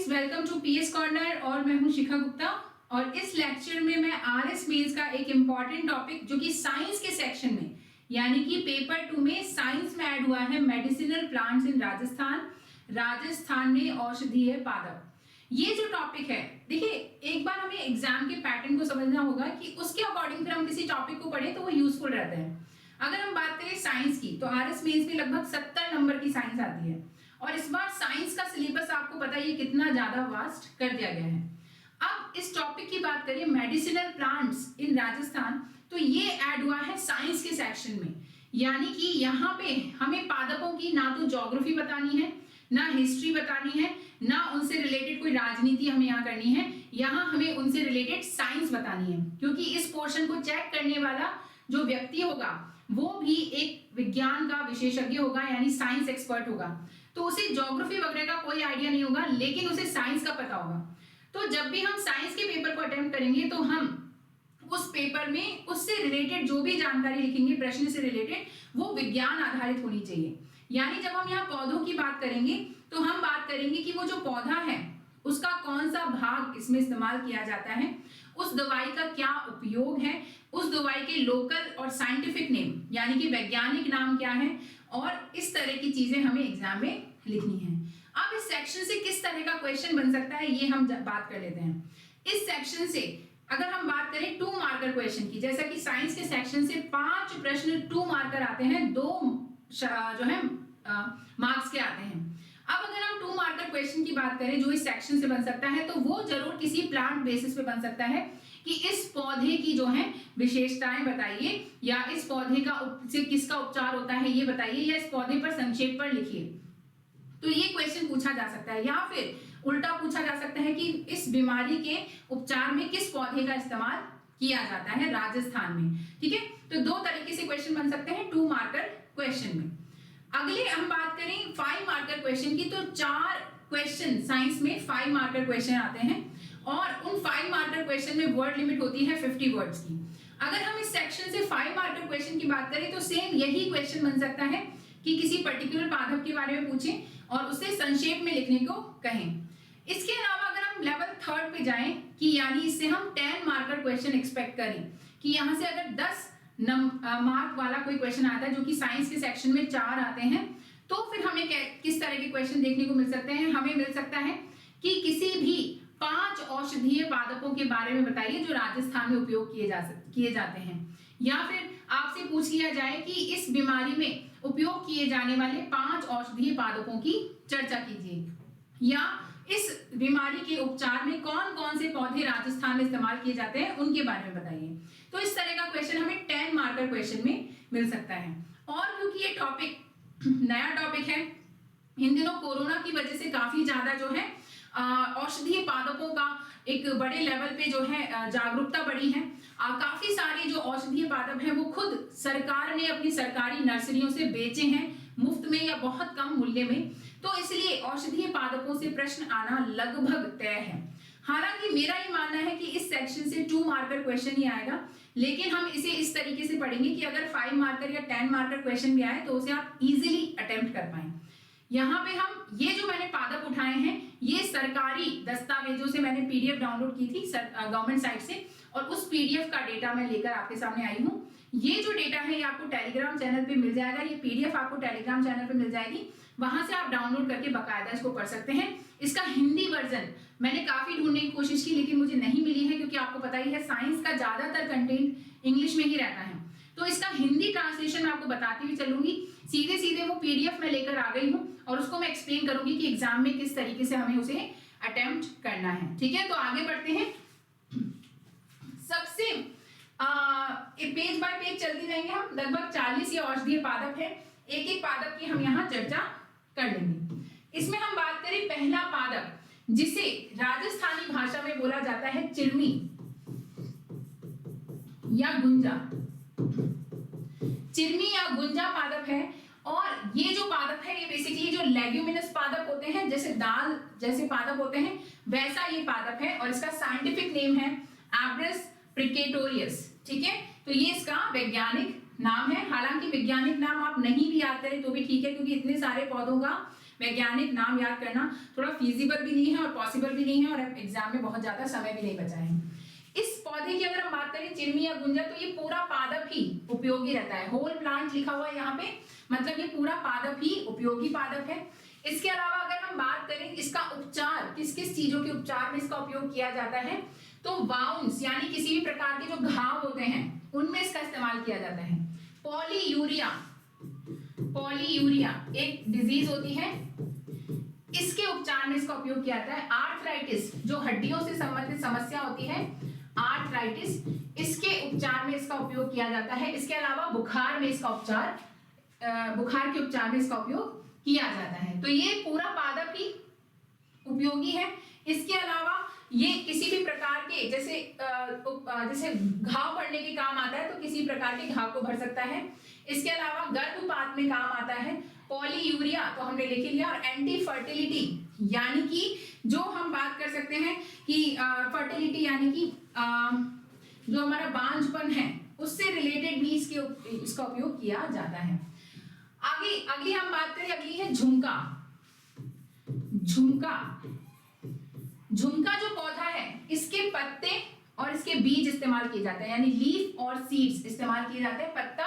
Welcome to PS corner और मैं हूं शिखा गुप्ता। और इस लेक्चर में मैं आरएस मेंस का एक इम्पॉर्टेंट टॉपिक जो कि साइंस के सेक्शन में यानी कि पेपर 2 में साइंस में ऐड हुआ है, मेडिसिनल प्लांट्स इन राजस्थान में औषधीय पादप। ये जो टॉपिक है, देखिए एक बार हमें एग्जाम के पैटर्न को समझना होगा कि उसके अकॉर्डिंग फिर हम किसी टॉपिक को पढ़ें तो वो यूजफुल रहता है। अगर हम बात करें साइंस की तो आरएस मेंस में लगभग 70 नंबर की साइंस आती है और इस बार साइंस का सिलेबस आपको पता है कितना ज्यादा वास्ट कर दिया गया है। अब इस टॉपिक की बात करें मेडिसिनल प्लांट्स इन राजस्थान, तो ये ऐड हुआ है साइंस के सेक्शन में। यानी कि यहाँ पे हमें पादपों की ना तो ज्योग्राफी बतानी है, ना हिस्ट्री बतानी है, ना उनसे रिलेटेड कोई राजनीति हमें यहाँ करनी है। यहाँ हमें उनसे रिलेटेड साइंस बतानी है, क्योंकि इस पोर्शन को चेक करने वाला जो व्यक्ति होगा वो भी एक विज्ञान का विशेषज्ञ होगा, यानी साइंस एक्सपर्ट होगा। तो उसे ज्योग्राफी वगैरह का कोई आइडिया नहीं होगा, लेकिन उसे साइंस का पता होगा। तो जब भी हम साइंस के पेपर को अटेम्प्ट करेंगे तो हम उस पेपर में उससे रिलेटेड जो भी जानकारी लिखेंगे, प्रश्न से रिलेटेड, वो विज्ञान आधारित होनी चाहिए। यानी जब हम यहाँ पौधों की बात करेंगे तो हम बात करेंगे कि वो जो पौधा है उसका कौन सा भाग इसमें इस्तेमाल किया जाता है, उस दवाई का क्या उपयोग है, उस दवाई के लोकल और साइंटिफिक नेम यानी कि वैज्ञानिक नाम क्या है, और इस तरह की चीजें हमें एग्जाम में लिखनी है। अब इस सेक्शन से किस तरह का क्वेश्चन बन सकता है ये हम बात कर लेते हैं। इस सेक्शन से अगर हम बात करें 2 मार्कर क्वेश्चन की, जैसा कि साइंस के सेक्शन से 5 प्रश्न 2 मार्कर आते हैं, 2 जो है मार्क्स के आते हैं। अब अगर हम 2 मार्कर क्वेश्चन की बात करें जो इस सेक्शन से बन सकता है, तो वो जरूर किसी प्लांट बेसिस पे बन सकता है कि इस पौधे की जो है विशेषताएं बताइए, या इस पौधे का से किसका उपचार होता है ये बताइए, या इस पौधे पर संक्षेप पर लिखिए। तो ये क्वेश्चन पूछा जा सकता है, या फिर उल्टा पूछा जा सकता है कि इस बीमारी के उपचार में किस पौधे का इस्तेमाल किया जाता है राजस्थान में। ठीक है, तो 2 तरीके से क्वेश्चन बन सकते हैं 2 मार्कर क्वेश्चन में। अगले हम बात करें 5 मार्कर क्वेश्चन की, तो 4 क्वेश्चन साइंस में 5 मार्कर क्वेश्चन आते हैं और उन 5 मार्कर क्वेश्चन में वर्ड लिमिट होती है 50 वर्ड्स की। अगर हम इस सेक्शन से 5 मार्कर क्वेश्चन की बात करें तो सेम यही क्वेश्चन बन सकता है कि किसी पर्टिकुलर पादप के बारे में पूछें और उसे संक्षेप में लिखने को कहें। इसके अलावा अगर हम लेवल 3 पे जाएं कि यानी इससे हम 10 मार्कर क्वेश्चन एक्सपेक्ट करें कि यहाँ से अगर 10 मार्क वाला कोई क्वेश्चन आता है जो कि साइंस के सेक्शन में 4 आते हैं, तो फिर हमें किस तरह के क्वेश्चन देखने को मिल सकते हैं। हमें मिल सकता है कि किसी भी 5 औषधीय पादपों के बारे में बताइए जो राजस्थान में उपयोग किए जाते हैं, या फिर आपसे पूछ लिया जाए कि इस बीमारी में उपयोग किए जाने वाले 5 औषधीय पादपों की चर्चा कीजिए, या इस बीमारी के उपचार में कौन कौन से पौधे राजस्थान में इस्तेमाल किए जाते हैं उनके बारे में बताइए। तो इस तरह का क्वेश्चन हमें 10 मार्कर क्वेश्चन में मिल सकता है। और क्योंकि ये टॉपिक नया टॉपिक है, इन दिनों कोरोना की वजह से काफी ज्यादा जो है औषधीय पादपों का एक बड़े लेवल पे जो है जागरूकता बढ़ी है। काफी सारे जो औषधीय पादप हैं वो खुद सरकार ने अपनी सरकारी नर्सरियों से बेचे हैं मुफ्त में या बहुत कम मूल्य में। तो इसलिए औषधीय पादपों से प्रश्न आना लगभग तय है। हालांकि मेरा ये मानना है कि इस सेक्शन से 2 मार्कर क्वेश्चन ही आएगा, लेकिन हम इसे इस तरीके से पढ़ेंगे कि अगर 5 मार्कर या 10 मार्कर क्वेश्चन भी आए तो उसे आप इजीली अटेम्प्ट कर पाए। यहाँ पे हम ये जो मैंने पादप उठाए हैं ये सरकारी दस्तावेजों से मैंने पीडीएफ डाउनलोड की थी गवर्नमेंट साइट से, और उस पीडीएफ का डेटा मैं लेकर आपके सामने आई हूँ। ये जो डेटा है ये आपको टेलीग्राम चैनल पे मिल जाएगा, ये पीडीएफ आपको टेलीग्राम चैनल पे मिल जाएगी, वहां से आप डाउनलोड करके बकायदा इसको पढ़ सकते हैं। इसका हिंदी वर्जन मैंने काफी ढूंढने की कोशिश की लेकिन मुझे नहीं मिली है, क्योंकि आपको पता ही है साइंस का ज्यादातर कंटेंट इंग्लिश में ही रहता है। तो इसका हिंदी ट्रांसलेशन मैं आपको बताती हुई चलूंगी। सीधे सीधे वो पीडीएफ में लेकर आ गई हूँ और उसको मैं एक्सप्लेन करूंगी कि एग्जाम में किस तरीके से हमें उसे अटेम्प्ट करना है। ठीक है, तो आगे बढ़ते हैं। सबसे पेज बाय पेज चलते जाएंगे हम। लगभग 40 ये औषधीय पादप है, एक एक पादप की हम यहाँ चर्चा कर लेंगे। इसमें हम बात करें पहला पादप जिसे राजस्थानी भाषा में बोला जाता है चिरमी या गुंजा। चिरमी या गुंजा पादप है, और ये जो पादप है ये बेसिकली जो लेग्यूमिनस पादप होते हैं, जैसे दाल जैसे पादप होते हैं वैसा ये पादप है, और इसका साइंटिफिक नेम है एब्रस प्रिकेटोरियस। ठीक है, तो ये इसका वैज्ञानिक नाम है। हालांकि वैज्ञानिक नाम आप नहीं भी याद करें तो भी ठीक है, क्योंकि इतने सारे पौधों का वैज्ञानिक नाम याद करना थोड़ा फीजिबल भी नहीं है और पॉसिबल भी नहीं है, और एग्जाम में बहुत ज्यादा समय भी नहीं बचा है। इस पौधे की अगर हम बात करें चिरमी या गुंजर, तो ये पूरा पादप ही उपयोगी रहता है। होल प्लांट लिखा हुआ है यहाँ पे, मतलब ये पूरा पादप ही उपयोगी पादप है। इसके अलावा अगर हम बात करें इसका उपचार, किस किस चीजों के उपचार में इसका उपयोग किया जाता है, तो वाउंड्स यानी किसी भी प्रकार के जो घाव होते हैं उनमें इसका इस्तेमाल किया जाता है। पॉलीयूरिया, पॉलीयूरिया एक डिजीज होती है, इसके उपचार में इसका उपयोग किया जाता है। आर्थराइटिस, जो हड्डियों से संबंधित समस्या होती है, आर्थराइटिस, इसके उपचार में इसका उपयोग किया जाता है। इसके अलावा बुखार में इसका उपचार, बुखार के उपचार में इसका उपयोग किया जाता है। तो ये पूरा पादप ही उपयोगी है। इसके अलावा ये किसी भी प्रकार के जैसे जैसे घाव भरने के काम आता है, तो किसी प्रकार के घाव को भर सकता है। इसके अलावा गर्भपात में काम आता है। पॉलीयूरिया तो हमने लिख लिया। और एंटी फर्टिलिटी, यानी कि जो हम बात कर सकते हैं कि फर्टिलिटी यानी कि जो हमारा बांझपन है उससे रिलेटेड भी इसका उपयोग किया जाता है। आगे अगली हम बात करें, अगली है झुमका। झुमका, झुमका जो पौधा है इसके पत्ते और इसके बीज इस्तेमाल किए जाते हैं, यानी लीफ और सीड्स इस्तेमाल किए जाते हैं, पत्ता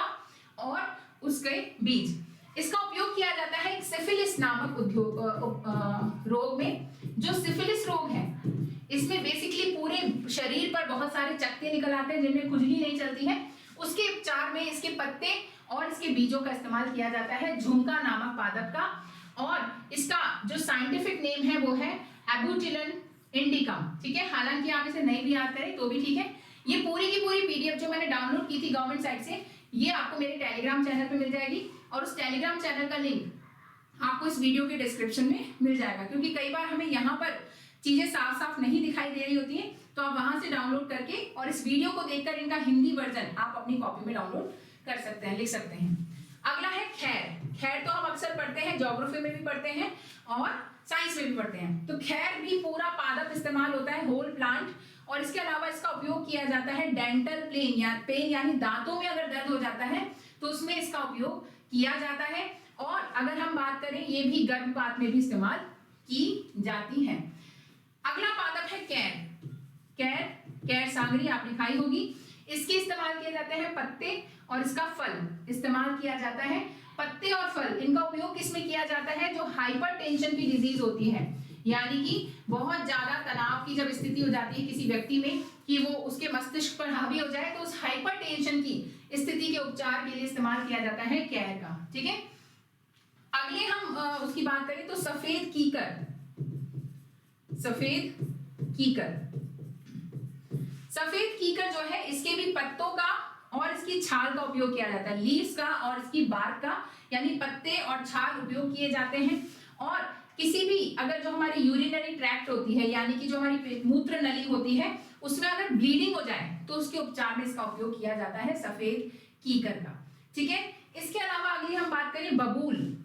और उसके बीज। इसका उपयोग किया जाता है एक सिफिलिस नामक रोग में। जो सिफिलिस रोग है इसमें बेसिकली पूरे शरीर पर बहुत सारे चकत्ते निकल आते हैं जिनमें खुजली नहीं चलती है, उसके उपचार में इसके पत्ते और इसके बीजों का इस्तेमाल किया जाता है झुमका नामक पादप का। और इसका जो साइंटिफिक नेम है वो है एबुटिलन इंडिकम। ठीक है, हालांकि आप इसे नहीं भी याद करें तो भी ठीक है। ये पूरी की पूरी पीडीएफ जो मैंने डाउनलोड की थी गवर्नमेंट साइट से, ये आपको मेरे टेलीग्राम चैनल पे मिल जाएगी, और उस टेलीग्राम चैनल का लिंक आपको इस वीडियो के डिस्क्रिप्शन में मिल जाएगा। क्योंकि कई बार हमें यहाँ पर चीजें साफ साफ नहीं दिखाई दे रही होती है, तो आप वहां से डाउनलोड करके और इस वीडियो को देखकर इनका हिंदी वर्जन आप अपनी कॉपी में डाउनलोड कर सकते हैं, लिख सकते हैं। अगला है खैर। खैर तो हम अक्सर पढ़ते हैं, ज्योग्राफी में भी पढ़ते हैं और साइंस में भी पढ़ते हैं। तो खैर भी पूरा पादप इस्तेमाल होता है, होल प्लांट। और इसके अलावा इसका उपयोग किया जाता है डेंटल पेन यानी दांतों में अगर दर्द हो जाता है तो उसमें इसका उपयोग किया जाता है। और अगर हम बात करें, ये भी गर्भपात में भी इस्तेमाल की जाती है। अगला पादप है कैर। कैर, कैर सांगरी आप लिखाई होगी। इसके इस्तेमाल किए जाते हैं पत्ते और इसका फल इस्तेमाल किया जाता है। पत्ते और फल, इनका उपयोग किसमें किया जाता है, जो हाइपरटेंशन की डिजीज होती है, यानी कि बहुत ज्यादा तनाव की जब स्थिति हो जाती है किसी व्यक्ति में कि वो उसके मस्तिष्क पर हावी हो जाए, तो उस हाइपरटेंशन की स्थिति के उपचार के लिए इस्तेमाल किया जाता है कैर का। ठीक है, अगले हम उसकी बात करें तो सफेद कीकर। सफेद कीकर, सफेद कीकर जो है इसके भी पत्तों का और इसकी छाल का उपयोग किया जाता है, लीव्स का और इसकी बार्क का, यानी पत्ते और छाल उपयोग किए जाते हैं। और किसी भी अगर जो हमारी यूरिनरी ट्रैक्ट होती है, यानी कि जो हमारी मूत्र नली होती है, उसमें अगर ब्लीडिंग हो जाए तो उसके उपचार में इसका उपयोग किया जाता है सफेद कीकर का। ठीक है, इसके अलावा अगली हम बात करें बबूल।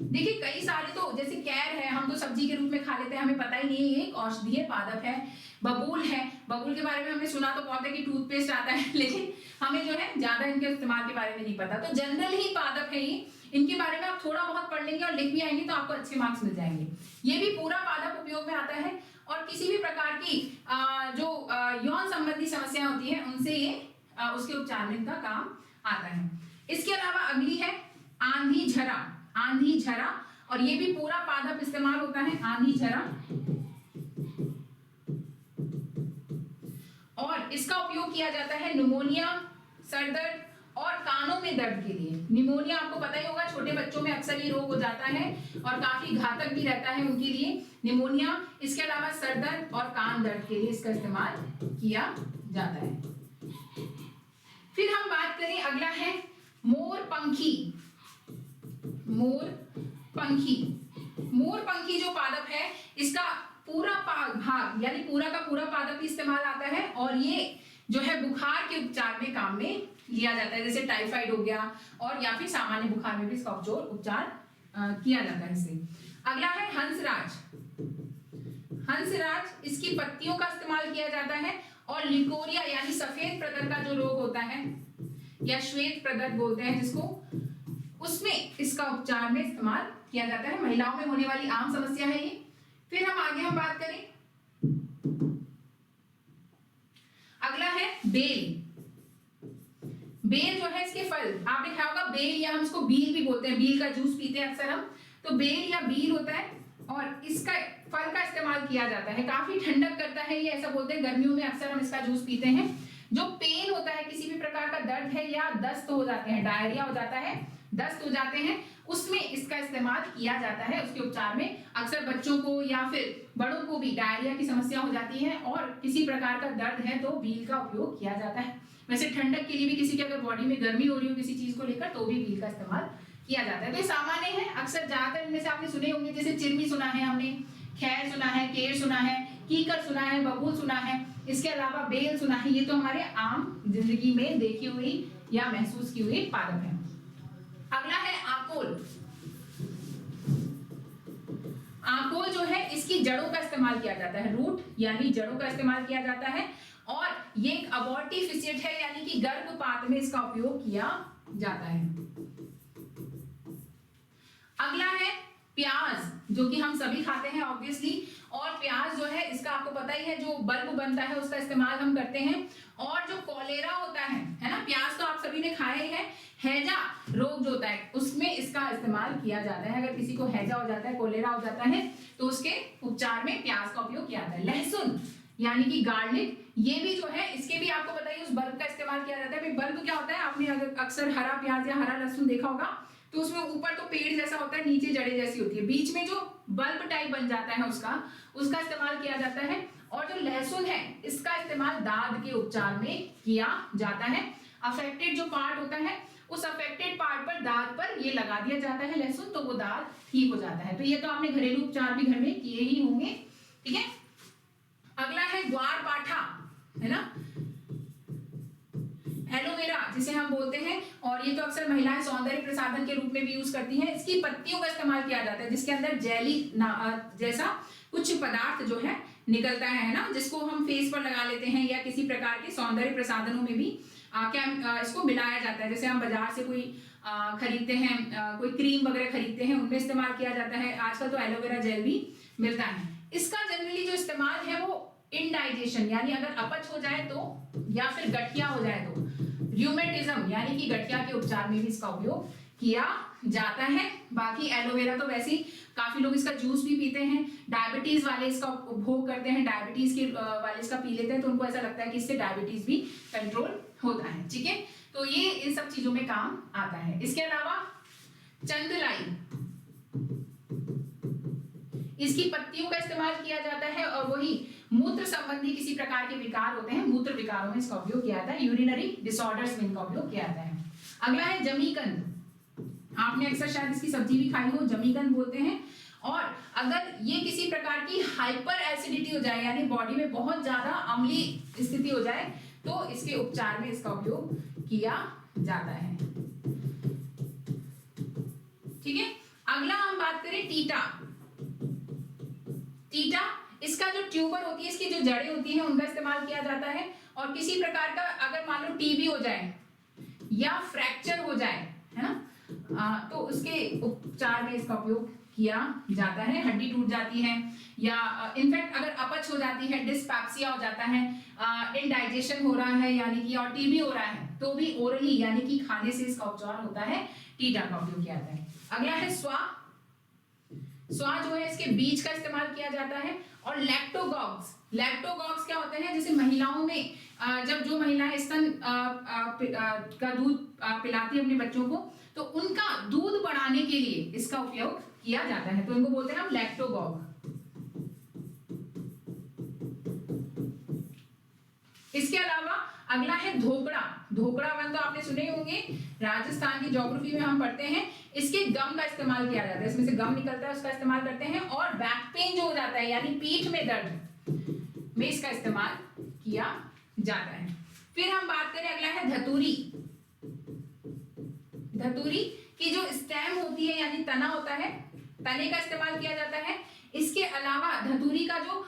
देखिए कई सारे तो जैसे कैर है, हम तो सब्जी के रूप में खा लेते हैं, हमें पता ही नहीं है ये एक औषधीय पादप है। बबूल है, बबूल के बारे में हमने सुना तो बहुत है कि टूथपेस्ट आता है, लेकिन हमें जो है ज्यादा इनके इस्तेमाल के बारे में नहीं पता। तो जनरल ही पादप है ये, इनके बारे में आप थोड़ा बहुत पढ़ लेंगे और लिख भी आएंगे तो आपको अच्छे मार्क्स मिल जाएंगे। ये भी पूरा पादप उपयोग में आता है और किसी भी प्रकार की जो यौन संबंधी समस्या होती है उनसे ये उसके उपचार में इनका काम आता है। इसके अलावा अगली है आंधी झरा। आंधी झरा, और ये भी पूरा पादप इस्तेमाल होता है, आंधी झरा। और इसका उपयोग किया जाता है निमोनिया, सर दर्द और कानों में दर्द के लिए। निमोनिया आपको पता ही होगा, छोटे बच्चों में अक्सर ये रोग हो जाता है और काफी घातक भी रहता है उनके लिए, निमोनिया। इसके अलावा सर दर्द और कान दर्द के लिए इसका इस्तेमाल किया जाता है। फिर हम बात करें, अगला है मोरपंखी। मोरपंखी, मोरपंखी जो पादप है इसका पूरा भाग यानी पूरा का पूरा पादप इस्तेमाल आता है और ये जो है बुखार के उपचार में काम में लिया जाता है, जैसे टाइफाइड हो गया और या फिर सामान्य बुखार में भी इसका उपचार किया जाता है इससे। अगला है हंसराज। हंसराज, इसकी पत्तियों का इस्तेमाल किया जाता है और लिकोरिया यानी सफेद प्रदर का जो रोग होता है या श्वेत प्रदर बोलते हैं जिसको, उसमें इसका उपचार में इस्तेमाल किया जाता है। महिलाओं में होने वाली आम समस्या है ये। फिर हम आगे बात करें, अगला है बेल। बेल जो है, इसके फल आपने खाया होगा, बेल या हम इसको बील भी बोलते हैं, बील का जूस पीते हैं अक्सर हम, तो बेल या बील होता है और इसका फल का इस्तेमाल किया जाता है। काफी ठंडक करता है ये, ऐसा बोलते हैं, गर्मियों में अक्सर हम इसका जूस पीते हैं। जो पेन होता है, किसी भी प्रकार का दर्द है या दस्त हो जाते हैं, डायरिया हो जाता है, दस्त हो जाते हैं, उसमें इसका इस्तेमाल किया जाता है उसके उपचार में। अक्सर बच्चों को या फिर बड़ों को भी डायरिया की समस्या हो जाती है और किसी प्रकार का दर्द है तो बील का उपयोग किया जाता है। वैसे ठंडक के लिए भी, किसी की अगर बॉडी में गर्मी हो रही हो किसी चीज को लेकर, तो भी बील का इस्तेमाल किया जाता है। तो ये सामान्य है, अक्सर ज्यादातर इनमें से आपने सुने होंगे, जैसे चिरमी सुना है हमने, खैर सुना है, केर सुना है, कीकर सुना है, बबूल सुना है, इसके अलावा बेल सुना है। ये तो हमारे आम जिंदगी में देखी हुई या महसूस की हुई पादप है। अगला है आकोल। आकोल जो है, इसकी जड़ों का इस्तेमाल किया जाता है, रूट यानी जड़ों का इस्तेमाल किया जाता है और ये एक अबॉर्टिफिशिएट है, यानी कि गर्भपात में इसका उपयोग किया जाता है। अगला है प्याज, जो कि हम सभी खाते हैं ऑब्वियसली, और प्याज जो है इसका आपको पता ही है, जो बल्ब बनता है उसका इस्तेमाल हम करते हैं। और जो कोलेरा होता है ना, प्याज तो आप सभी ने खाए हैं, हैजा रोग जो होता है उसमें इसका इस्तेमाल किया जाता है। अगर किसी को हैजा हो जाता है, कोलेरा हो जाता है, तो उसके उपचार में प्याज का उपयोग किया जाता है। लहसुन यानी कि गार्लिक, ये भी जो है, इसके भी आपको पता ही, उस बल्ब का इस्तेमाल किया जाता है। बल्ब क्या होता है, आपने अगर अक्सर हरा प्याज या हरा लहसुन देखा होगा, तो उसमें ऊपर तो पेड़ जैसा होता है, नीचे जड़ें जैसी होती है, बीच में जो बल्ब टाइप बन जाता है उसका इस्तेमाल किया जाता है। और जो लहसुन है, इसका इस्तेमाल दाद के उपचार में किया जाता है। अफेक्टेड जो पार्ट होता है, उस अफेक्टेड पार्ट पर, दाद पर ये लगा दिया जाता है लहसुन, तो वो दाद ठीक हो जाता है। तो ये तो आपने घरेलू उपचार भी घर में किए ही होंगे, ठीक है। अगला है ग्वार पाठा, है ना, एलोवेरा जिसे हम बोलते हैं, और ये तो अक्सर महिलाएं सौंदर्य प्रसाधन के रूप में भी यूज करती हैं। इसकी पत्तियों का इस्तेमाल किया जाता है, जिसके अंदर जेली जैसा कुछ पदार्थ जो है निकलता है ना, जिसको हम फेस पर लगा लेते हैं, या किसी प्रकार के सौंदर्य प्रसाधनों में भी इसको मिलाया जाता है। जैसे हम बाजार से कोई खरीदते हैं, कोई क्रीम वगैरह खरीदते हैं, उनमें इस्तेमाल किया जाता है। आजकल तो एलोवेरा जेल भी मिलता है। इसका जनरली जो इस्तेमाल है वो इंडाइजेशन, यानी अगर अपच हो जाए तो, या फिर गठिया हो जाए तो, र्यूमेटिज्म यानी कि गठिया के उपचार में भी इसका उपयोग किया जाता है। बाकी एलोवेरा तो वैसे ही काफी लोग इसका जूस भी पीते हैं, डायबिटीज वाले इसका उपभोग करते हैं, डायबिटीज के वाले इसका पी लेते हैं, तो उनको ऐसा लगता है कि इससे डायबिटीज भी कंट्रोल होता है, ठीक है। तो ये इन सब चीजों में काम आता है। इसके अलावा चंदलाई, इसकी पत्तियों का इस्तेमाल किया जाता है, और वही मूत्र संबंधी किसी प्रकार के विकार होते हैं, मूत्र विकारों में इसका उपयोग किया जाता है। यूरिनरी डिसऑर्डर्स में इनका उपयोग किया जाता है। अगला है जमीकंद, आपने अक्सर शायद इसकी सब्जी भी खाई हो, जमीकंद बोलते हैं। और अगर ये किसी प्रकार की हाइपर एसिडिटी हो जाए, यानी बॉडी में बहुत ज्यादा अम्लीय स्थिति हो जाए, तो इसके उपचार में इसका उपयोग किया जाता है, ठीक है। अगला हम बात करें टीटा। टीटा, इसका जो ट्यूबर होती है, इसकी जो जड़ें होती हैं, उनका इस्तेमाल किया जाता है। और किसी प्रकार का अगर मान लो टीबी हो जाए या फ्रैक्चर हो जाए, है ना, तो उसके उपचार में इसका उपयोग किया जाता है। हड्डी टूट जाती है, या इनफैक्ट अगर अपच हो जाती है, डिस्पैप्सिया हो जाता है, इंडाइजेशन हो रहा है यानी कि, और टीबी हो रहा है, तो भी ओरली यानी कि खाने से इसका उपचार होता है, टीटा का उपयोग किया जाता है। अगला है स्वा। स्वा जो है, इसके बीज का इस्तेमाल किया जाता है। और लैक्टोगॉग्स, लैक्टोगॉग्स क्या होते हैं, जैसे महिलाओं में जब जो महिलाएं स्तन का दूध पिलाती है अपने बच्चों को, तो उनका दूध बढ़ाने के लिए इसका उपयोग किया जाता है, तो इनको बोलते हैं हम लैक्टोगॉग। इसके अलावा अगला है धोकड़ा। धोकड़ा वन तो आपने सुने होंगे, राजस्थान की ज्योग्राफी में हम पढ़ते हैं। इसके गम का इस्तेमाल किया जाता है, इसमें से गम निकलता है, उसका इस्तेमाल करते हैं। और बैक पेन जो हो जाता है, यानी पीठ में दर्द में इसका इस्तेमाल किया जाता है। फिर हम बात करें, अगला है धतूरी। धतूरी की जो स्टेम होती है, यानी तना होता है, तने का इस्तेमाल किया जाता है। इसके अलावा धतूरी का जो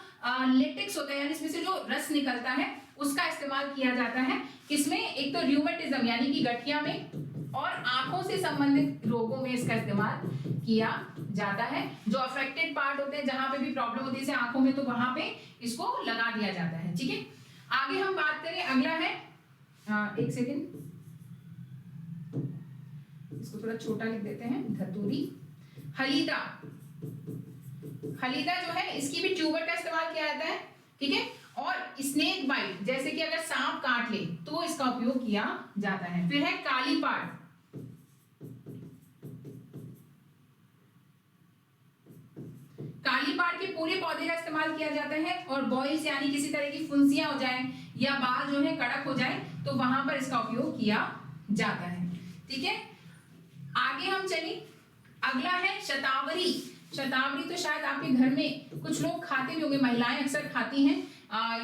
लेटेक्स होता है, यानी इसमें से जो रस निकलता है, उसका इस्तेमाल किया जाता है। किसमें, एक तो र्यूमेटिज्म यानी कि गठिया में, और आंखों से संबंधित रोगों में इसका इस्तेमाल किया जाता है। जो अफेक्टेड पार्ट होते हैं, जहां पे भी प्रॉब्लम होती है जैसे आंखों में, तो वहां पे इसको लगा दिया जाता है। ठीक है, आगे हम बात करें, अगला है एक सेकेंड, इसको थोड़ा छोटा लिख देते हैं, धतूरी। हलीदा, हलीदा जो है इसकी भी ट्यूबर का इस्तेमाल किया जाता है। ठीक है, और स्नेक बाइट, जैसे कि अगर सांप काट ले तो इसका उपयोग किया जाता है। फिर है काली पाट, काली पाट के पूरे पौधे का इस्तेमाल किया जाता है। और बॉइल्स यानी किसी तरह की फुंसियां हो जाए या बाल जो है कड़क हो जाए तो वहां पर इसका उपयोग किया जाता है। ठीक है, आगे हम चलें, अगला है शतावरी। शतावरी तो शायद आपके घर में कुछ लोग खाते भी होंगे, महिलाएं अक्सर खाती हैं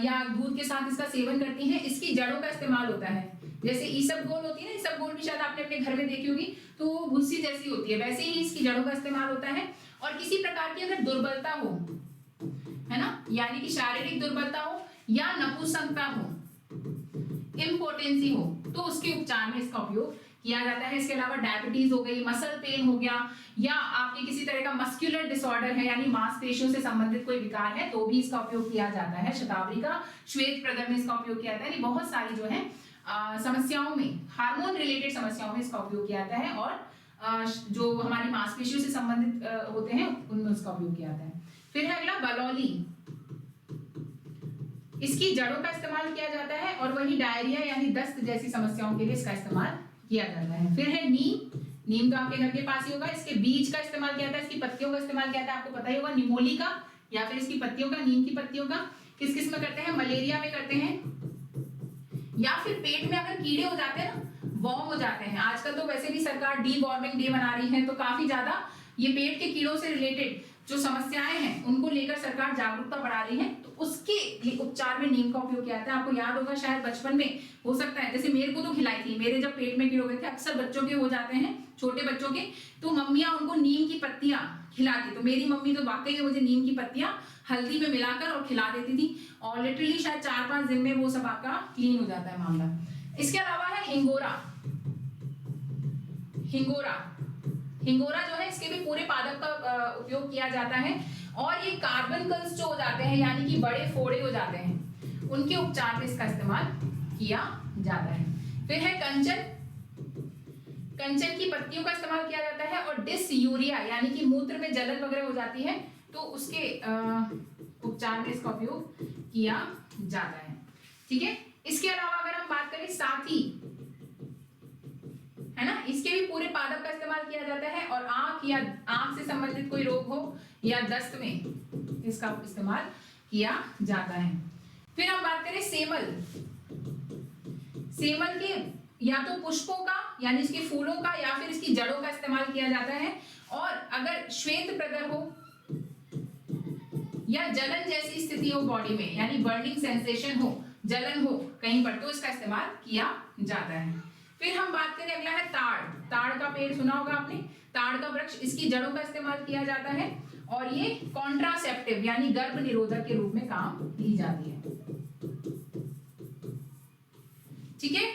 या दूध के साथ इसका सेवन करती हैं। इसकी जड़ों का इस्तेमाल होता है, जैसे ईसबगोल होती है ना, ईसबगोल भी शायद आपने अपने घर में देखी होगी, तो वो भुस्सी जैसी होती है, वैसे ही इसकी जड़ों का इस्तेमाल होता है। और किसी प्रकार की अगर दुर्बलता हो, है ना, यानी कि शारीरिक दुर्बलता हो या नपुंसकता हो, इम्पोटेंसी हो, तो उसके उपचार में इसका उपयोग किया जाता है। इसके अलावा डायबिटीज हो गई, मसल पेन हो गया, या आपके किसी तरह का मस्कुलर डिसऑर्डर है यानी मांसपेशियों से संबंधित कोई विकार है, तो भी इसका उपयोग किया जाता है शतावरी का। श्वेत प्रदर में इसका उपयोग किया जाता है। बहुत सारी जो है समस्याओं में, हार्मोन रिलेटेड समस्याओं में इसका उपयोग किया जाता है। और जो हमारी मांसपेशियों से संबंधित होते हैं उनमें इसका उपयोग किया जाता है। फिर है अगला बलौली, इसकी जड़ों का इस्तेमाल किया जाता है। और वही डायरिया यानी दस्त जैसी समस्याओं के लिए इसका इस्तेमाल किया जाता है। फिर है नीम, नीम तो आपके घर के पास ही होगा। इसके बीज का इस्तेमाल किया जाता है, इसकी पत्तियों का इस्तेमाल किया जाता है, आपको पता ही होगा, निमोली का या फिर इसकी पत्तियों का, नीम की पत्तियों का। किस किस में करते हैं, मलेरिया में करते हैं, या फिर पेट में अगर कीड़े हो जाते हैं ना, वॉर्म हो जाते हैं। आजकल तो वैसे भी सरकार डी वॉर्मिंग डे मना रही है, तो काफी ज्यादा ये पेट के कीड़ों से रिलेटेड जो समस्याएं हैं उनको लेकर सरकार जागरूकता बढ़ा रही है, तो उसके लिए उपचार में नीम का उपयोग किया जाता है। आपको याद होगा शायद बचपन में, हो सकता है, जैसे मेरे को तो खिलाई थी, मेरे जब पेट में कीड़े हो गए थे, अक्सर बच्चों के हो जाते हैं, छोटे बच्चों के, तो मम्मियां उनको नीम की पत्तियां खिलाती। तो मेरी मम्मी तो वाकई मुझे नीम की पत्तियां हल्दी में मिलाकर और खिला देती थी, और लिटरली शायद 4-5 दिन में वो सब आपका क्लीन हो जाता है मामला। इसके अलावा है हिंगोरा, हिंगोरा, हिंगोरा जो है इसके भी पूरे पादप का उपयोग किया जाता है। और ये कार्बनकल्स जो हो जाते हैं यानी कि बड़े फोड़े हो जाते हैं, उनके उपचार में इसका इस्तेमाल किया जाता है। फिर है कंचन, कंचन की पत्तियों का इस्तेमाल किया जाता है। और डिसयूरिया यानी कि मूत्र में जलन वगैरह हो जाती है, तो उसके उपचार में इसका उपयोग किया जाता है। ठीक है, इसके अलावा अगर हम बात करें साथी, है ना, इसके भी पूरे पादप का इस्तेमाल किया जाता है। और आंख या आंख से संबंधित कोई रोग हो या दस्त में इसका इस्तेमाल किया जाता है। फिर हम बात करें सेमल, सेमल के या तो पुष्पों का यानी इसके फूलों का या फिर इसकी जड़ों का इस्तेमाल किया जाता है। और अगर श्वेत प्रदर हो या जलन जैसी स्थिति हो बॉडी में, यानी बर्निंग सेंसेशन हो, जलन हो कहीं पर, तो इसका इस्तेमाल किया जाता है। फिर हम बात करें, अगला है ताड़, ताड़ का पेड़ सुना होगा आपने, ताड़ का वृक्ष, इसकी जड़ों का इस्तेमाल किया जाता है। और ये कॉन्ट्रासेप्टिव यानी गर्भ निरोधक के रूप में काम ली जाती है। ठीक है,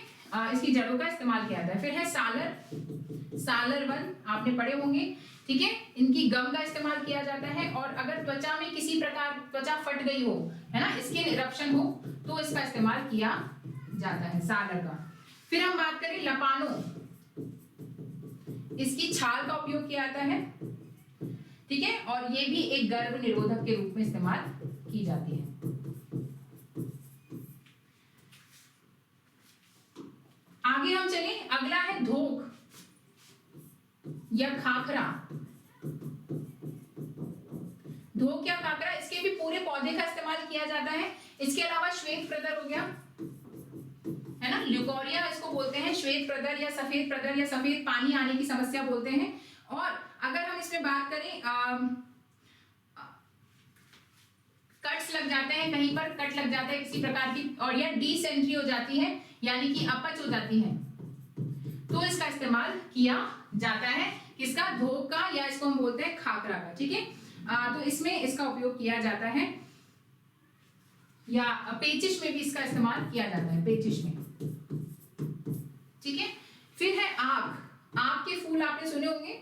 इसकी जड़ों का इस्तेमाल किया जाता है। फिर है सालर, सालर वन आपने पढ़े होंगे। ठीक है, इनकी गम का इस्तेमाल किया जाता है। और अगर त्वचा में किसी प्रकार त्वचा फट गई हो, है ना, स्किन इरप्शन हो, तो इसका इस्तेमाल किया जाता है सालर का। फिर हम बात करें लपानो, इसकी छाल का उपयोग किया जाता है। ठीक है, और ये भी एक गर्भ निरोधक के रूप में इस्तेमाल की जाती है। आगे हम चलें, अगला है धोक या खाखरा, धोक या खाखरा, इसके भी पूरे पौधे का इस्तेमाल किया जाता है। इसके अलावा श्वेत प्रदर हो गया, है ना, ल्यूकोरिया इसको बोलते हैं, श्वेत प्रदर या सफेद पानी आने की समस्या बोलते हैं। और अगर हम इसमें बात करें, कट्स लग जाते हैं, कहीं पर कट लग जाता है किसी प्रकार की, और यह डिसेंट्री हो जाती है यानी कि अपच हो जाती है, तो इसका इस्तेमाल किया जाता है। किसका, धोक का, या इसको हम बोलते हैं खाखरा का। ठीक है, तो इसमें इसका उपयोग किया जाता है, या पेचिश में भी इसका इस्तेमाल किया जाता है, पेचिश में। ठीक है, फिर है आक, आक के फूल आपने सुने होंगे,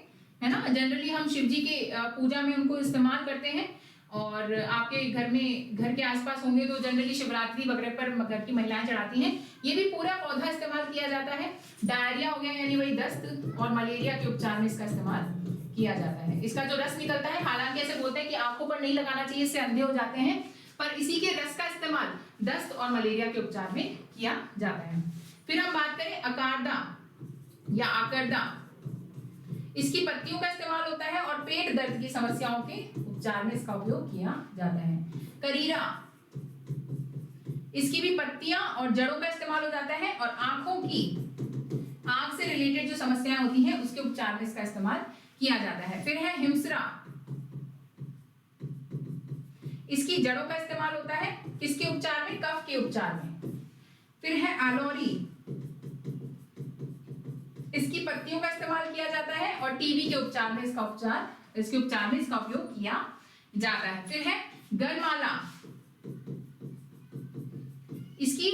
है ना। जनरली हम शिव जी के पूजा में उनको इस्तेमाल करते हैं, और आपके घर में, घर के आसपास होंगे तो जनरली शिवरात्रि वगैरह पर घर की महिलाएं चढ़ाती हैं। ये भी पूरा पौधा इस्तेमाल किया जाता है। डायरिया हो गया यानी वही दस्त और मलेरिया के उपचार में इसका इस्तेमाल किया जाता है। इसका जो रस निकलता है, हालांकि ऐसे बोलते हैं कि आंखों पर नहीं लगाना चाहिए, इससे अंधे हो जाते हैं, पर इसी के रस का इस्तेमाल दस्त और मलेरिया के उपचार में किया जाता है। फिर हम बात करें अकारदा या आकर्दा, इसकी पत्तियों का इस्तेमाल होता है और पेट दर्द की समस्याओं के उपचार में इसका उपयोग किया जाता है। करीरा, इसकी भी पत्तियां और जड़ों का इस्तेमाल हो जाता है, और आंख से रिलेटेड जो समस्याएं होती हैं उसके उपचार में इसका इस्तेमाल किया जाता है। फिर है हिमसरा, इसकी जड़ों का इस्तेमाल होता है किसके उपचार में, कफ के उपचार में। फिर है आलोरी, इसकी पत्तियों का इस्तेमाल किया जाता है और टीबी के उपचार में इसके उपचार में इसका उपयोग किया जाता है। फिर है गरमाला, इसकी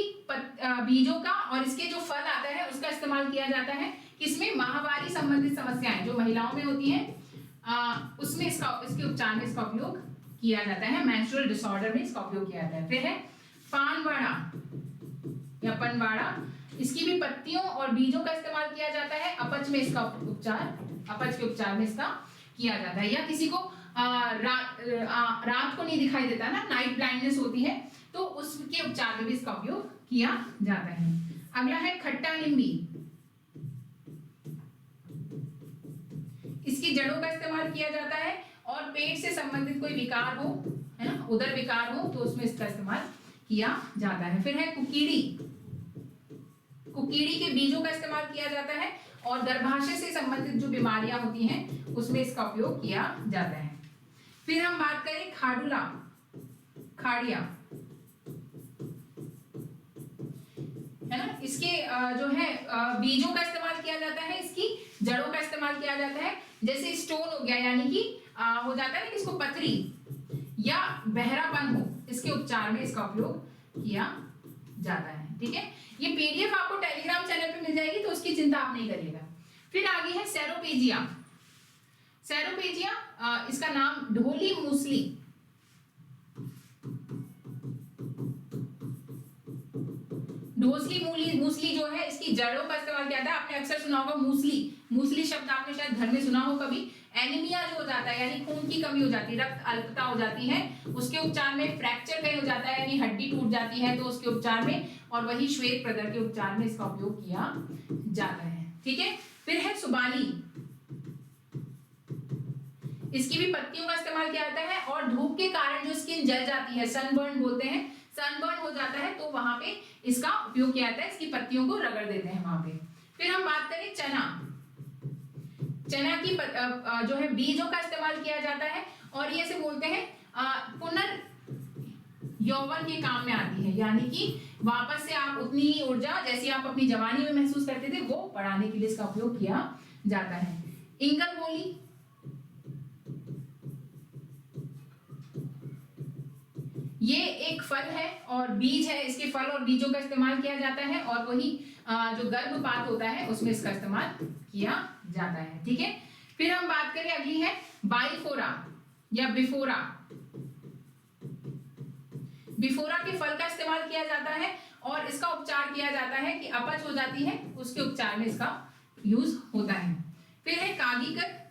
बीजों का और इसके जो फल आता है उसका इस्तेमाल किया जाता है किसमें, माहवारी संबंधित समस्याएं जो महिलाओं में होती हैं उसमें इसके उपचार में इसका उपयोग किया जाता है। मेंस्ट्रुअल डिसऑर्डर में इसका उपयोग किया जाता है। फिर है पानवाड़ा या पनवाड़ा, इसकी भी पत्तियों और बीजों का इस्तेमाल किया जाता है। अपच के उपचार में इसका किया जाता है। या किसी को रात को नहीं दिखाई देता ना, नाइट ब्लाइंडनेस होती है, तो उसके उपचार में भी इसका उपयोग किया जाता है। अगला है खट्टा नींबी, इसकी जड़ों का इस्तेमाल किया जाता है और पेट से संबंधित कोई विकार हो, है ना, उदर विकार हो तो उसमें इसका इस्तेमाल किया जाता है। फिर है कुकीड़ी, कुकीड़ी के बीजों का इस्तेमाल किया जाता है और गर्भाशय से संबंधित जो बीमारियां होती हैं उसमें इसका उपयोग किया जाता है। फिर हम बात करें खाडुला, खाड़िया, है ना, इसके जो है बीजों का इस्तेमाल किया जाता है, इसकी जड़ों का इस्तेमाल किया जाता है। जैसे स्टोन हो गया, यानी कि हो जाता है ना, इसको पथरी या बहरापन हो, इसके उपचार में इसका उपयोग किया जाता है। ठीक है, ये पीडीएफ आपको टेलीग्राम चैनल पे मिल जाएगी, तो उसकी चिंता आप नहीं करिएगा। फिर आगे है सेरोपेजिया, सेरोपेजिया इसका नाम ढोली मूसली, मूसली जो है इसकी जड़ों का इस्तेमाल किया था। आपने अक्सर सुना होगा मूसली शब्द आपने शायद घर में सुना हो कभी। एनीमिया जो हो जाता है यानी खून की कमी हो जाती है, रक्त अल्पता हो जाती है, उसके उपचार में। फ्रैक्चर कहीं हो जाता है यानी हड्डी टूट जाती है तो उसके उपचार में, और वही श्वेत प्रदर के उपचार में इसका उपयोग किया जाता है। ठीक है, फिर है सुबानी, इसकी भी पत्तियों का इस्तेमाल किया जाता है और धूप के कारण जो स्किन जल जाती है, सनबर्न बोलते हैं, सनबर्न हो जाता है तो वहां पे इसका उपयोग किया जाता है, इसकी पत्तियों को रगड़ देते हैं वहां पे। फिर हम बात करें चना, चना की जो है बीजों का इस्तेमाल किया जाता है और ये से बोलते हैं पुनर्यौवन के काम में आती है, यानी कि वापस से आप उतनी ही ऊर्जा जैसी आप अपनी जवानी में महसूस करते थे वो बढ़ाने के लिए इसका उपयोग किया जाता है। इंगलमोली, ये एक फल है और बीज है, इसके फल और बीजों का इस्तेमाल किया जाता है और वही जो गर्भपात होता है उसमें इसका इस्तेमाल किया जाता है। ठीक है, फिर हम बात करें, अगली है बाइफोरा या बिफोरा। बिफोरा के फल का इस्तेमाल किया जाता है और इसका उपचार किया जाता है कि अपच हो जाती है उसके उपचार में इसका यूज होता है। फिर है कागीकर,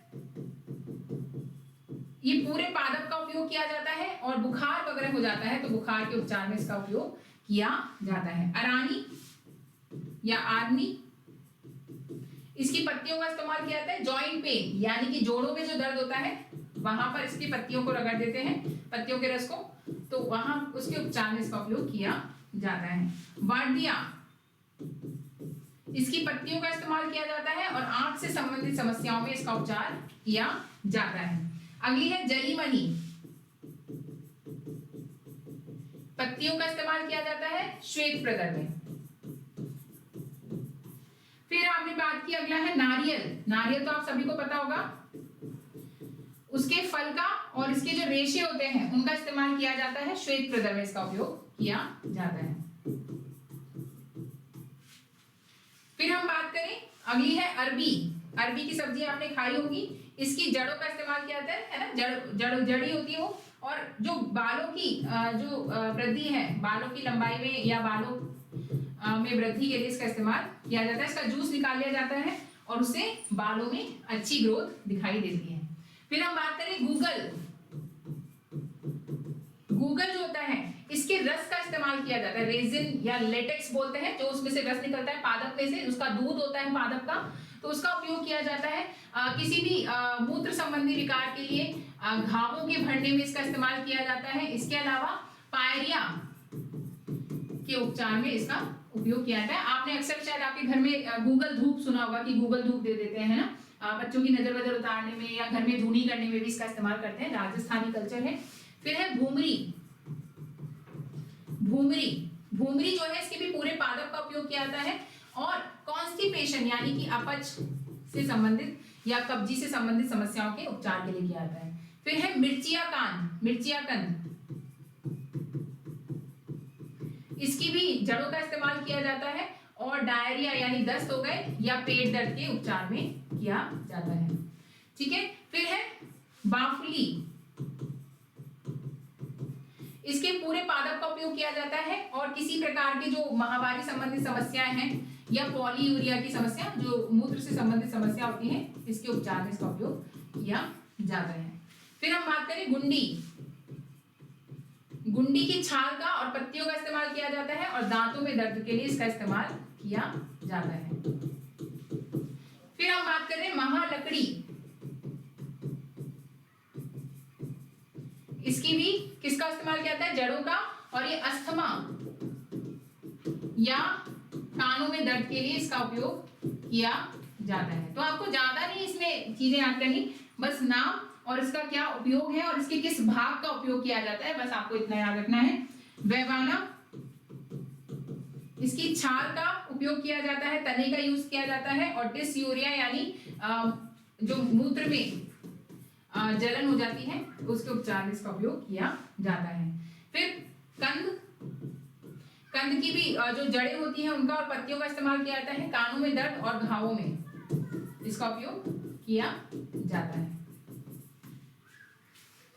ये पूरे पादप का उपयोग किया जाता है और बुखार वगैरह हो जाता है तो बुखार के उपचार में इसका उपयोग किया जाता है। अरानी या आदमी, इसकी पत्तियों का इस्तेमाल किया जाता है जॉइंट पेन, यानी कि जोड़ों में जो दर्द होता है वहां पर इसकी पत्तियों को रगड़ देते हैं, पत्तियों के रस को, तो वहां उसके उपचार में इसका उपयोग किया जाता है। वार्डिया, इसकी पत्तियों का इस्तेमाल किया जाता है और आंख से संबंधित समस्याओं में इसका उपचार किया जाता है। अगली है जलीमनी, पत्तियों का इस्तेमाल किया जाता है श्वेत प्रदर में। फिर आपने बात की, अगला है नारियल, नारियल तो आप सभी को पता होगा, उसके फल का और इसके जो रेशे होते हैं उनका इस्तेमाल किया जाता है, श्वेत प्रदर में इसका उपयोग किया जाता है। फिर हम बात करें, अगली है अरबी, अरबी की सब्जी आपने खाई होगी, इसकी जड़ों का इस्तेमाल किया जाता है ना, जड़ी होती है वो। और जो बालों की जो वृद्धि है, बालों की लंबाई में या बालों में वृद्धि के लिए इसका इस्तेमाल किया जाता है। इसका जूस निकाल लिया जाता है और उससे बालों में अच्छी ग्रोथ दिखाई देती है। फिर हम बात करें गूगल। गूगल जो होता है इसके रस का इस्तेमाल किया जाता है, रेजिन या लेटेक्स बोलते हैं, जो उसमें से रस निकलता है पादप में से, उसका दूध होता है पादप का, तो उसका उपयोग किया जाता है किसी भी मूत्र संबंधी विकार के लिए, घावों के भरने में इसका इस्तेमाल किया जाता है। इसके अलावा पायरिया के उपचार में इसका उपयोग किया जाता है। आपने अक्सर शायद आपके घर में गूगल धूप सुना होगा कि गूगल धूप दे देते हैं ना, बच्चों की नजर वजर उतारने में या घर में धूनी करने में भी इसका इस्तेमाल करते हैं, राजस्थानी कल्चर है। फिर है भूमरी। भूमरी भूमरी जो है इसके भी पूरे पादप का उपयोग किया जाता है। और कॉन्स्टिपेशन यानी कि अपच से संबंधित या कब्जी से संबंधित समस्याओं के उपचार के लिए किया जाता है। फिर है मिर्चियाकंद। इसकी भी जड़ों का इस्तेमाल किया जाता है और डायरिया यानी दस्त हो गए या पेट दर्द के उपचार में किया जाता है। ठीक है। फिर है बाफली। इसके पूरे पादप का उपयोग किया जाता है और किसी प्रकार की जो माहवारी संबंधित समस्याएं हैं या पॉलीयूरिया की समस्या, जो मूत्र से संबंधित समस्या होती है, इसके उपचार में इसका उपयोग किया जाता है। फिर हम बात करें गुंडी। गुंडी की छाल का और पत्तियों का इस्तेमाल किया जाता है और दांतों में दर्द के लिए इसका इस्तेमाल किया जाता है। फिर हम बात करें महालकड़ी। इसकी भी किसका इस्तेमाल किया जाता है? जड़ों का। और ये अस्थमा या कानों में दर्द के लिए इसका उपयोग किया जाता है। तो आपको ज्यादा नहीं इसमें चीजें याद करनी, बस नाम और इसका क्या उपयोग है और इसके किस भाग का उपयोग किया जाता है, बस आपको इतना याद रखना है। वैवाना, इसकी छाल का उपयोग किया जाता है, तने का यूज किया जाता है। और डिसयूरिया यानी जो मूत्र में जलन हो जाती है, उसके उपचार में इसका उपयोग किया जाता है। फिर कंद की भी जो जड़ें होती हैं उनका और पत्तियों का इस्तेमाल किया जाता है, कानों में दर्द और घावों में इसका उपयोग किया जाता है।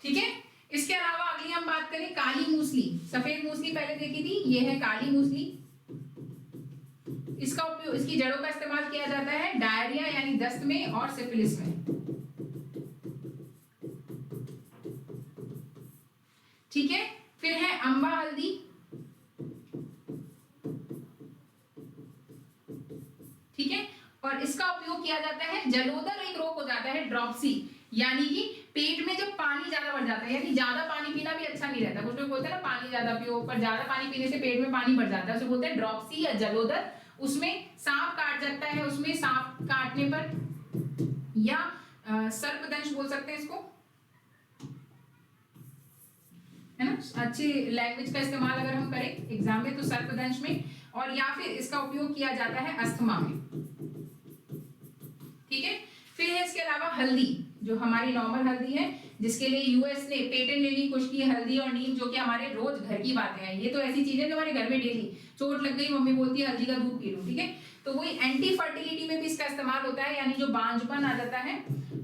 ठीक है। इसके अलावा अगली हम बात करें काली मूसली। सफेद मूसली पहले देखी थी, ये है काली मूसली। इसका उपयोग, इसकी जड़ों का इस्तेमाल किया जाता है डायरिया यानी दस्त में और सिफिलिस में। ठीक है। फिर है अंबा हल्दी। ठीक है। और इसका उपयोग किया जाता है, जलोदर एक रोग हो जाता है ड्रॉप्सी, यानी कि पेट में जब पानी ज्यादा बढ़ जाता है, यानी ज्यादा पानी पीना भी अच्छा नहीं रहता। कुछ लोग बोलते हैं ना पानी ज्यादा पियो, पर ज्यादा पानी पीने से पेट में पानी बढ़ जाता है, उसे बोलते हैं ड्रॉप्सी या जलोदर। उसमें सांप काट सकता है, उसमें सांप काटने पर या सर्पदंश बोल सकते हैं इसको, है ना, अच्छी लैंग्वेज का इस्तेमाल अगर हम करें एग्जाम में तो सर्पदंश में। और या फिर इसका उपयोग किया जाता है अस्थमा में। ठीक है। फिर है इसके अलावा हल्दी, जो हमारी नॉर्मल हल्दी है, जिसके लिए यूएस ने पेटेंट लेने की कोशिश की, हल्दी और नीम, जो कि हमारे रोज घर की बातें हैं। ये तो ऐसी चीजें जो हमारे घर में डेली, चोट लग गई मम्मी बोलती है हल्दी का दूध पी लो। ठीक है। तो वही एंटी फर्टिलिटी में भी इसका इस्तेमाल होता है, यानी जो बांझपन आ जाता है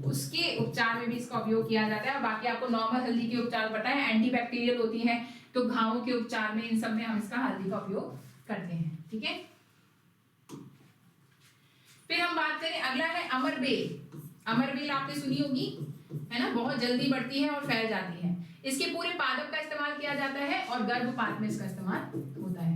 उसके उपचार में भी इसका उपयोग किया जाता है। बाकी आपको नॉर्मल हल्दी के उपचार पता है, एंटीबैक्टीरियल होती है, तो घावों के उपचार में इन सब में हम इसका हल्दी का उपयोग करते हैं। ठीक है। फिर हम बात करें, अगला है अमरबेल। अमरबेल आपने सुनी होगी, है ना, बहुत जल्दी बढ़ती है और फैल जाती है। इसके पूरे पादप का इस्तेमाल किया जाता है और गर्भपात में इसका इस्तेमाल होता है,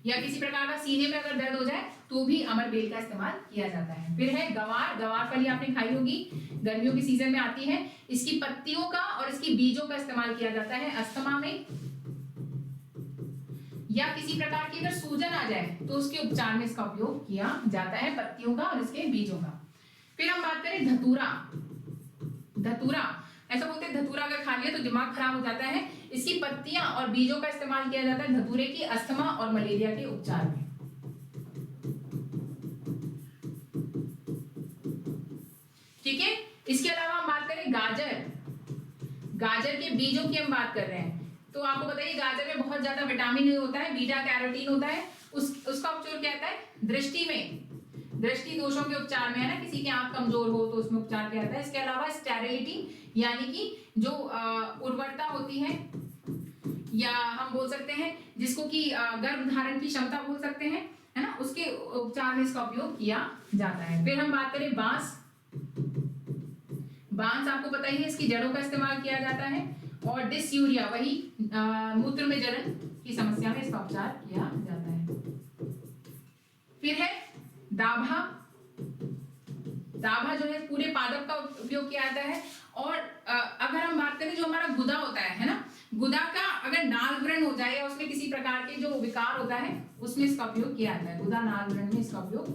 या किसी प्रकार का सीने में अगर दर्द हो जाए तो भी अमरबेल का इस्तेमाल किया जाता है। फिर है गवार। गवार फली आपने खाई होगी, गर्मियों के सीजन में आती है। इसकी पत्तियों का और इसकी बीजों का इस्तेमाल किया जाता है अस्थमा में, या किसी प्रकार की अगर सूजन आ जाए तो उसके उपचार में इसका उपयोग किया जाता है, पत्तियों का और इसके बीजों का। फिर हम बात करें धतूरा। धतूरा, ऐसा बोलते हैं धतूरा अगर खा लिया तो दिमाग खराब हो जाता है। इसकी पत्तियां और बीजों का इस्तेमाल किया जाता है धतूरे की अस्थमा और मलेरिया के उपचार में। ठीक है। इसके अलावा हम बात करें गाजर। गाजर के बीजों की हम बात कर रहे हैं, तो आपको बताइए गाजर में बहुत ज्यादा विटामिन ए होता है, बीटा कैरोटीन होता है। उसका उपयोग क्या होता है? दृष्टि में, दृष्टि दोषों के उपचार में, है ना, किसी की आंख कमजोर हो तो उसमें उपचार किया जाता है। इसके अलावा स्टेरिलिटी यानी कि जो उर्वरता होती है, या हम बोल सकते हैं जिसको कि गर्भ धारण की क्षमता बोल सकते हैं, है ना, उसके उपचार में इसका उपयोग किया जाता है। फिर हम बात करें बांस। बांस आपको पता ही है, इसकी जड़ों का इस्तेमाल किया जाता है। और डिसयूरिया, वही मूत्र में जलन की समस्या में इसका उपचार किया जाता है। फिर है दाभा। दाभा जो है पूरे पादप का उपयोग किया जाता है। और अगर हम बात करें जो हमारा गुदा होता है ना, गुदा का अगर नाल व्रण हो जाए या उसमें किसी प्रकार के जो विकार होता है उसमें इसका उपयोग किया जाता है। गुदा नाल व्रण में इसका उपयोग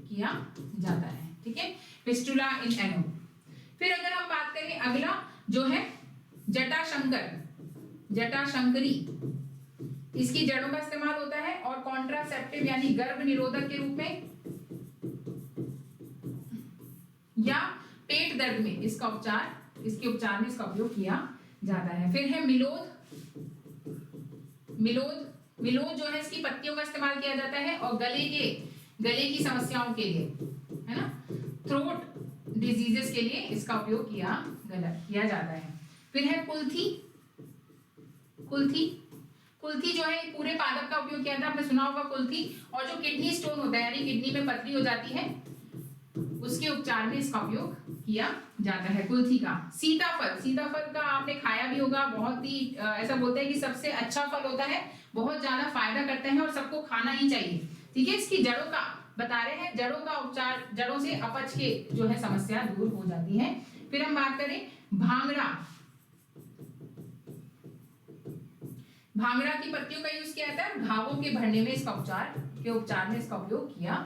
किया जाता है। ठीक है, फिस्टुला इन एनो। फिर अगर हम बात करें अगला जो है जटाशंकर, जटाशंकरी, इसकी जड़ों का इस्तेमाल होता है और कॉन्ट्रासेप्टिव यानी गर्भ निरोधक के रूप में या पेट दर्द में इसका उपचार, इसके उपचार में इसका उपयोग किया जाता है। फिर है मिलोद। मिलोद, मिलोद जो है इसकी पत्तियों का इस्तेमाल किया जाता है और गले की समस्याओं के लिए, है ना, थ्रोट डिजीजेस के लिए इसका उपयोग किया जाता है। फिर है कुल्थी। कुल्थी, कुल्थी जो है पूरे पादप का उपयोग किया जाता है, आपने सुना होगा कुल्थी। और जो किडनी स्टोन होता है यानी किडनी में पथरी हो जाती है उसके उपचार में इसका उपयोग किया जाता है कुल्थी का। सीताफल, सीताफल का आपने खाया भी होगा, बहुत ही ऐसा बोलते हैं कि सबसे अच्छा फल होता है, बहुत ज्यादा फायदा करते हैं और सबको खाना ही चाहिए। ठीक है, इसकी जड़ों का बता रहे हैं, जड़ों का उपचार, जड़ों से अपच के जो है समस्या दूर हो जाती है। फिर हम बात करें भांगड़ा। भांगड़ा की पत्तियों का यूज किया जाता है, घावों के भरने में इसका उपचार में इसका उपयोग किया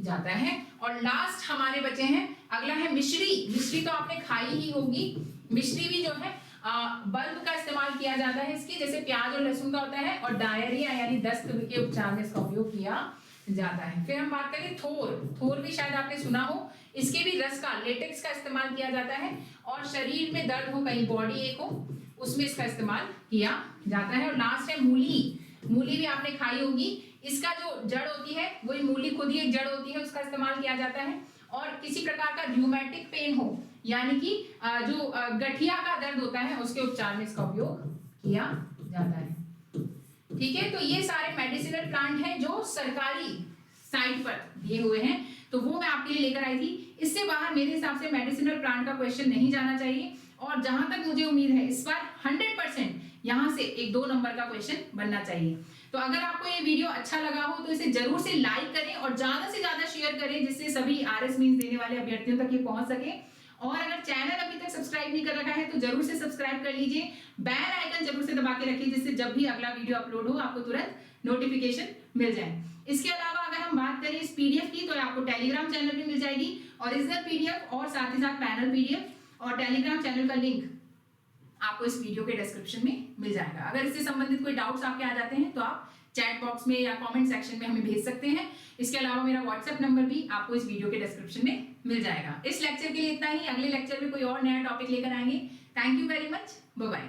जाता है। और लास्ट हमारे बचे हैं, अगला है मिश्री। मिश्री तो आपने खाई ही होगी। मिश्री भी जो है बल्ब का इस्तेमाल किया जाता है इसके, जैसे प्याज और लहसुन का होता है, और डायरिया यानी दस्त के उपचार में इसका उपयोग किया जाता है। फिर हम बात करें थोर। थोर भी शायद आपने सुना हो, इसके भी रस का, लेटेक्स का इस्तेमाल किया जाता है। और शरीर में दर्द हो, कहीं बॉडी एक हो, उसमें इसका इस्तेमाल किया जाता है। और लास्ट है मूली। मूली भी आपने खाई होगी, इसका जो जड़ होती है वही मूली खुद ही एक जड़ होती है, उसका इस्तेमाल किया जाता है। और किसी प्रकार का र्यूमेटिक पेन हो यानी कि जो गठिया का दर्द होता है उसके उपचार में इसका उपयोग किया जाता है। ठीक है, तो ये सारे मेडिसिनल प्लांट हैं जो सरकारी साइट पर दिए हुए हैं, तो वो मैं आपके लिए लेकर आई थी। इससे बाहर मेरे हिसाब से मेडिसिनल प्लांट का क्वेश्चन नहीं जाना चाहिए। और जहां तक मुझे उम्मीद है इस बार 100% यहां से एक 2 नंबर का क्वेश्चन बनना चाहिए। तो अगर आपको ये वीडियो अच्छा लगा हो तो इसे जरूर से लाइक करें और ज्यादा से ज्यादा शेयर करें, जिससे सभी आरएस मींस देने वाले अभ्यर्थियों तक ये पहुंच सके। और अगर चैनल अभी तक सब्सक्राइब नहीं कर रखा है तो जरूर से सब्सक्राइब कर लीजिए, बेल आइकन जरूर से दबा के रखिए, जिससे जब भी अगला वीडियो अपलोड हो आपको तुरंत नोटिफिकेशन मिल जाए। इसके अलावा अगर हम बात करें इस पीडीएफ की, तो आपको टेलीग्राम चैनल भी मिल जाएगी, ओरिजिनल पीडीएफ और साथ ही साथ पैनल पीडीएफ, और टेलीग्राम चैनल का लिंक आपको इस वीडियो के डिस्क्रिप्शन में मिल जाएगा। अगर इससे संबंधित कोई डाउट्स आपके आ जाते हैं तो आप चैट बॉक्स में या कमेंट सेक्शन में हमें भेज सकते हैं। इसके अलावा मेरा व्हाट्सएप नंबर भी आपको इस वीडियो के डिस्क्रिप्शन में मिल जाएगा। इस लेक्चर के लिए इतना ही, अगले लेक्चर में कोई और नया टॉपिक लेकर आएंगे। Thank you very much, bye bye.